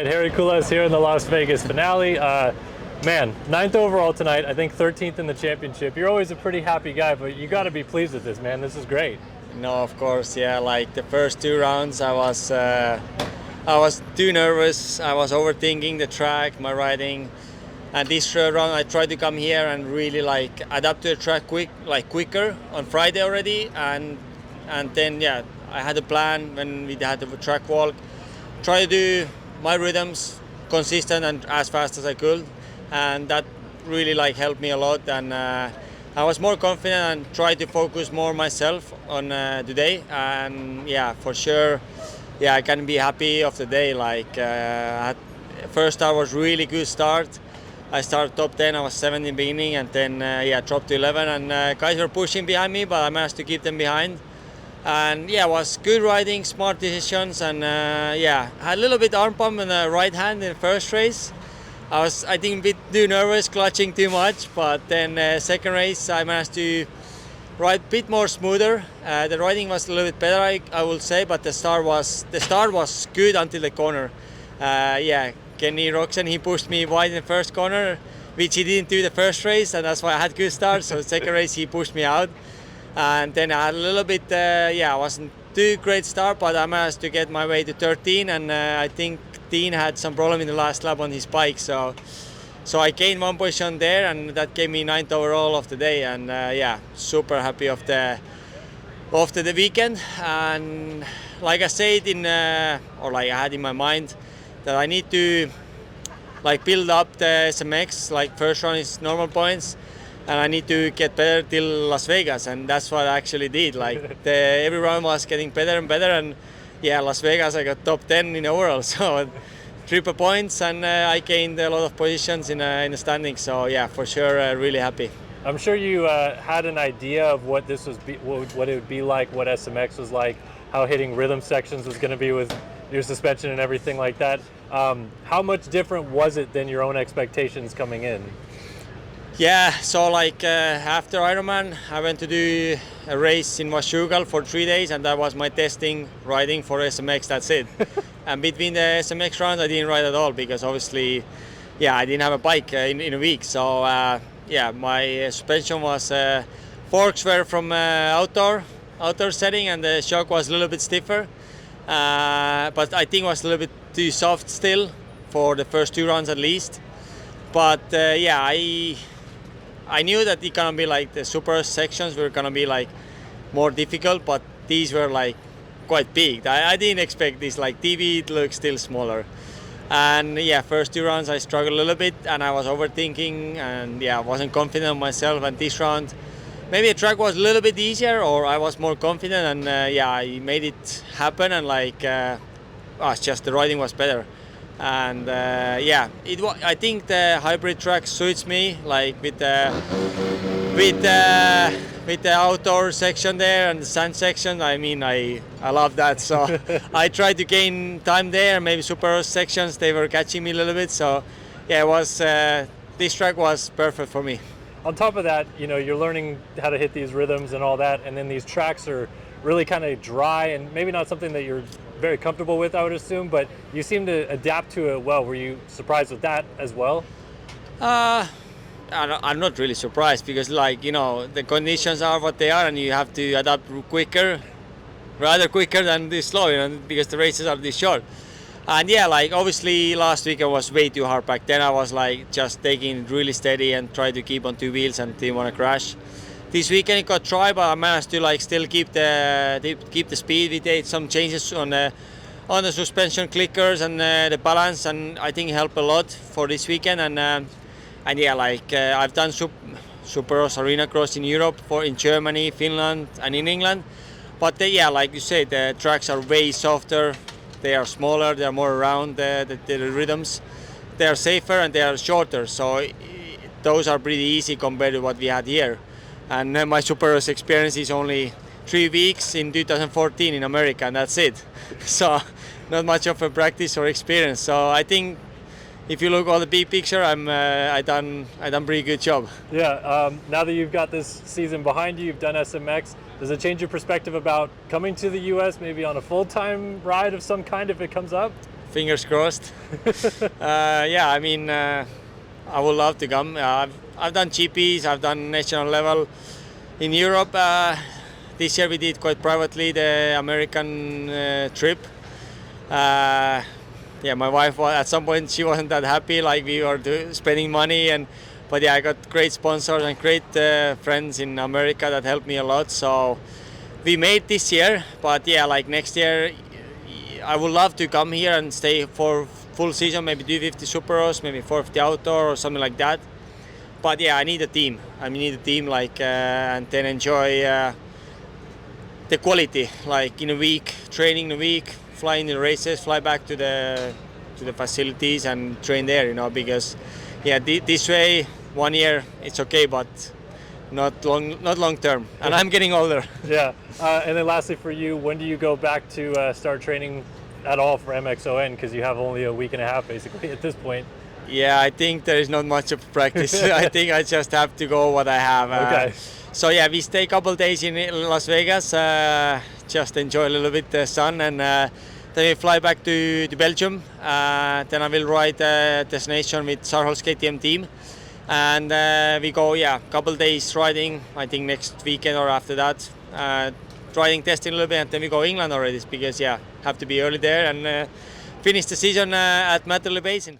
right, Harri Kullas here in the Las Vegas finale. Man, 9th overall tonight, I think 13th in the championship. You're always a pretty happy guy, but you got to be pleased with this, man. This is great. No, of course, yeah. Like the first two rounds, I was too nervous. I was overthinking the track, my riding, and this third round, I tried to come here and really like adapt to the track quicker on Friday already, and then yeah, I had a plan when we had the track walk. Try to do my rhythms consistent and as fast as I could, and that really like helped me a lot. And I was more confident and tried to focus more myself on today. And yeah, for sure, yeah, I can be happy of the day. Like first start was really good start. I started top 10. I was 7th in the beginning, and then yeah, dropped to 11. And guys were pushing behind me, but I managed to keep them behind. And yeah, it was good riding, smart decisions, and yeah, had a little bit arm pump in the right hand in the first race. I think, a bit too nervous, clutching too much, but then second race I managed to ride a bit more smoother. The riding was a little bit better, I will say, but the start was good until the corner. Yeah, Kenny Roxon, he pushed me wide in the first corner, which he didn't do the first race, and that's why I had good start. So the second race he pushed me out. And then I had a little bit, yeah, wasn't too great start, but I managed to get my way to 13, and I think Dean had some problem in the last lap on his bike, so I gained one position there, and that gave me 9th overall of the day, and yeah, super happy of the weekend. And like I said or like I had in my mind, that I need to like build up the SMX, like first round is normal points, and I need to get better till Las Vegas, and that's what I actually did. Like every round was getting better and better, and yeah, Las Vegas I got top 10 in overall, so triple points, and I gained a lot of positions in the standings. So yeah, for sure, really happy. I'm sure you had an idea of what this what it would be like, what SMX was like, how hitting rhythm sections was going to be with your suspension and everything like that. How much different was it than your own expectations coming in? Yeah, so like after Ironman, I went to do a race in Washougal for 3 days, and that was my testing riding for SMX. That's it. And between the SMX rounds, I didn't ride at all because obviously, yeah, I didn't have a bike in a week. So yeah, my suspension was forks were from outdoor setting, and the shock was a little bit stiffer. But I think it was a little bit too soft still for the first two rounds at least. But yeah, I knew that it gonna be like the super sections were gonna be like more difficult, but these were like quite big. I didn't expect this. Like TV, it looks still smaller. And yeah, first two rounds I struggled a little bit, and I was overthinking, and yeah, I wasn't confident in myself. And this round, maybe the track was a little bit easier, or I was more confident, and yeah, I made it happen. And like, it's just the riding was better. And yeah, I think the hybrid track suits me, like with the outdoor section there and the sand section. I mean, I love that. So I tried to gain time there. Maybe super sections, they were catching me a little bit. So yeah, it was this track was perfect for me. On top of that, you know, you're learning how to hit these rhythms and all that, and then these tracks are really kind of dry and maybe not something that you're very comfortable with, I would assume, but you seem to adapt to it well. Were you surprised with that as well? I'm not really surprised because, like, you know, the conditions are what they are, and you have to adapt rather quicker than this slow, you know, because the races are this short. And yeah, like obviously last week I was way too hard packed. Then I was like just taking it really steady and try to keep on two wheels and didn't want to crash. This weekend it got dry, but I managed to like still keep the speed. We did some changes on the suspension clickers and the balance, and I think it helped a lot for this weekend. And yeah, like I've done Supercross Arena Cross in Europe, in Germany, Finland, and in England. But yeah, like you said, the tracks are way softer. They are smaller. They are more around the rhythms. They are safer and they are shorter. So those are pretty easy compared to what we had here. And my Supercross experience is only 3 weeks in 2014 in America, and that's it. So not much of a practice or experience. So I think if you look at the big picture, I done pretty good job. Yeah. Now that you've got this season behind you, you've done SMX. Does it change your perspective about coming to the U.S. maybe on a full-time ride of some kind if it comes up? fingers crossed. Yeah, I mean, I would love to come. I've done GPs, I've done national level in Europe. This year we did quite privately the American trip. Yeah, my wife was, at some point she wasn't that happy, like we were spending money, but yeah, I got great sponsors and great friends in America that helped me a lot. So we made this year, but yeah, like next year I would love to come here and stay for full season, maybe do 50 Superos, maybe 450 outdoor or something like that. But yeah, I need a team. I need a team, like and then enjoy the quality, like in a week, training in a week, fly in the races, fly back to the facilities and train there, you know, because yeah, this way 1 year it's okay, but not long term. And I'm getting older. Yeah, and then lastly for you, when do you go back to start training at all for MXON? Because you have only a week and a half basically at this point. Yeah, I think there is not much of practice. I think I just have to go what I have. Okay. So yeah, we stay a couple days in Las Vegas, just enjoy a little bit the sun, and then we fly back to Belgium. Then I will ride destination with Sarhol's KTM team, and we go, yeah, couple days riding. I think next weekend or after that, riding, testing a little bit, and then we go England already, because yeah, have to be early there and finish the season at Matterley Basin.